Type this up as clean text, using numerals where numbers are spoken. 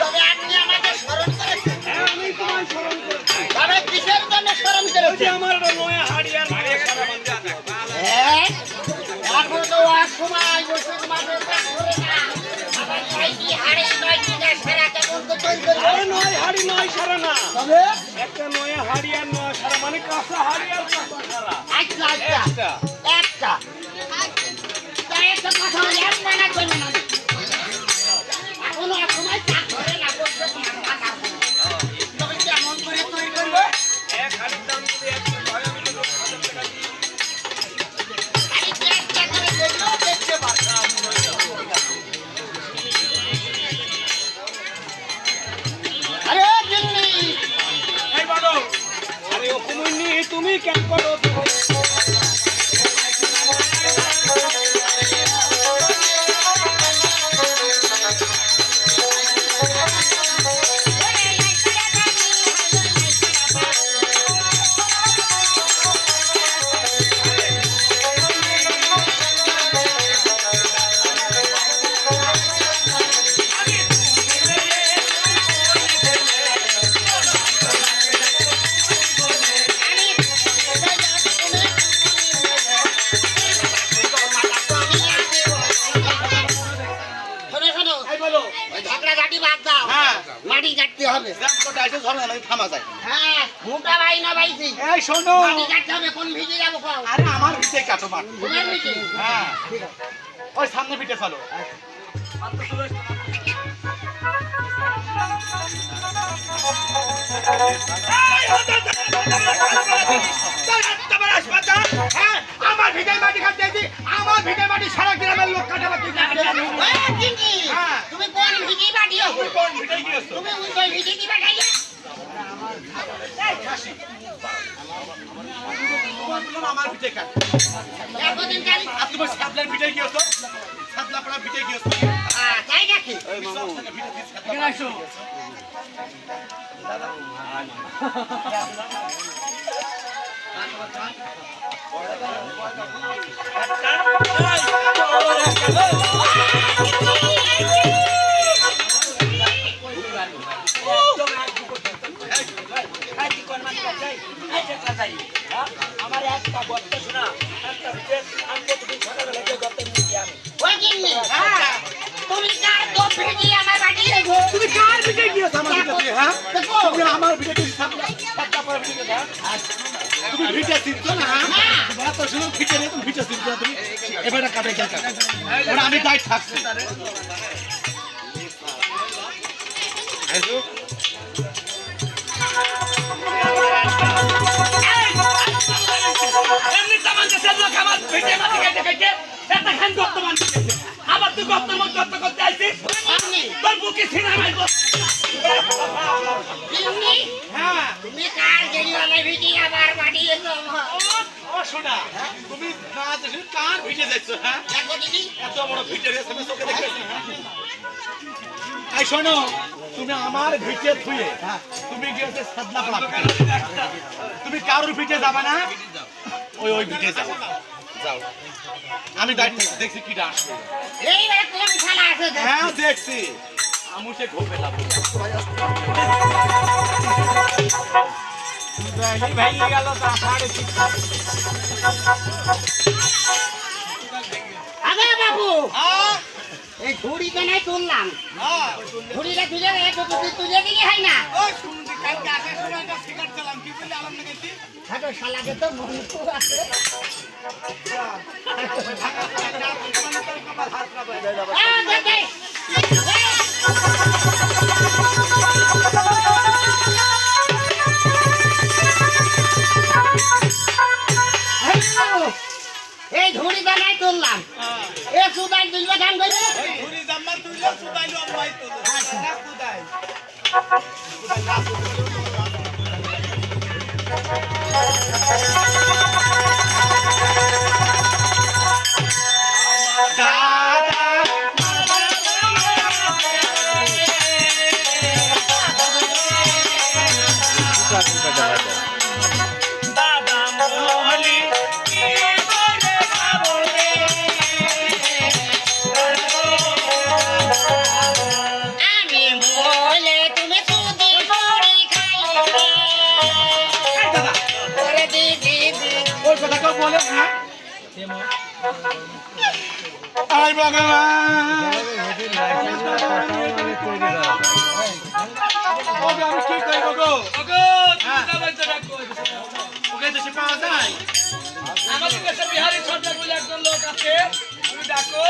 তবে আপনি আমাকে স্মরণ করেছেন। আমি তোমায় স্মরণ করেছি। তবে কিসের জন্য স্মরণ করেছেন? আমার নয়া হাড়িয়ার সারা বান্ধা থাকে। হ্যাঁ, এখন তো অসময় বসে তোমাদের কাজ করে না। আমার নয়টি হাড়ি 9টি সারা কেমন তো তৈরি করে? আরে নয় হাড়ি নয় সারা না। তবে একটা নয়া হাড়ি আর নয়া সারা মানে কাঁচা হাড়ি আর কাঁচা সারা। একটা একটা তাই একটা কথা বলি আর মানা করবে না। এখনো অসময় কাজ করে না বসে তোমার কথা বলি। তবে কেমন করে তৈরি করবে? এক হাড়ির দাম যদি 100 হয় আমি তো 10,000 টাকা দিই। আরে চেষ্টা করে দেখলেও দেখতে পারবে। আরে জিন্নি এই বলো আরে ও কুমুন্নি তুমি কেন করো? মাটি কাটতে হবে। থামা যায়। হ্যাঁ, মোটা ভাই না ভাইছি। এই শোনো, মাটি কাটতে হবে। কোন ভিটে যাবো কও? আরে আমার ভিটে কাটো মার। তোমার ভিটে? হ্যাঁ, ঠিক আছে। ওই সামনে ভিটে চলো। আমার ভিটে মাটি কাটতে দিই। আমার ভিটে মাটি সারা গ্রামের লোক কাটাবে। তুমি কোন ভিটে মাটিও? কোন ভিটে গিয়েছো? তুমি ওই ভিটে কি বাটাইলে? আমার ভিটে কাট। একদিন কালি তোমার সাতলার ভিটে গিয়েছো? সাতলা পড়া ভিটে গিয়েছো? হ্যাঁ, তাই নাকি? এই মামু এখানে আসো। দাদা আমার একটা গর্ত শোনা একটা ভিতরে আমি প্রতিদিন সকালবেলা গিয়ে গর্তের মধ্যে আমি ওই কিন্নি তুমি কার গর্ত ভিটে আমার বাড়ি রেখো? তুমি কার ভিটে গিয়েছো আমার ভিটে? হ্যাঁ, তুমি আমার ভিটে গিয়ে সাতটা পরে ভিটে গেছো? তুমি ভিটে চিনছো না? এত শুনো ভিটে নিয়ে তুমি ভিটে চিনছো তুমি এবারে কাটে গেল কাটে ওরা আমি দাই থাকছি। আইজো এমনি তামান্তে সেলো খাবার ভিটে মাটি কেটে কেটে একটা খান গর্ত বানিয়ে আবার তুই গর্তের মধ্যে গর্ত করতে আইছিস? তোর বুকে ছিনা মারবো। হ্যাঁ, তুমি কার গেড়িওয়ালা ভিটে আবার বাড়ি এসো? ও শোনা, তুমি না দেখি কার ভিটে যাচ্ছ? হ্যাঁ, দেখো দিদি এত বড় ভিটে রেছে আমি চোখে দেখেছি। এই শোনো, তুমি আমার ভিটে থুয়ে তুমি গিয়েছে সাদলা পড়া। তুমি কারোর ভিটে যাবে না? ওই ওই ভিটে যাও যাও। আমি দায়িত্ব দেখছি কিটা আসবে। এইবারে কোন শালা আছে? হ্যাঁ দেখছি আমু সে ঘোপে লাভ ভাই গেল তা 6:30। আরে বাবু এই ঘুড়িটা নাই তুললাম। ঘুড়িটা তুলে তুলে দিলি হয় না? শুনছি কালকে আসার সময় একটা সিগারেট চালাম কি বললি আলাম না গেছি? হ্যাঁ তো শালাকে তো মনে আছে। এই ধুড়ি বানাই তুললাম। এ সুদাই তুলবে ধান করে ধুড়ি জাম্মা তুললে সুদাইলো আমরাই তুলব। না সুদাই আই ভগবান আমি কি করবো গো ওকে দেশে পাওয়া যায় আমাদের কাছে বিহারি সর্দার বলে একজন লোক আছে, তুমি ডাকো।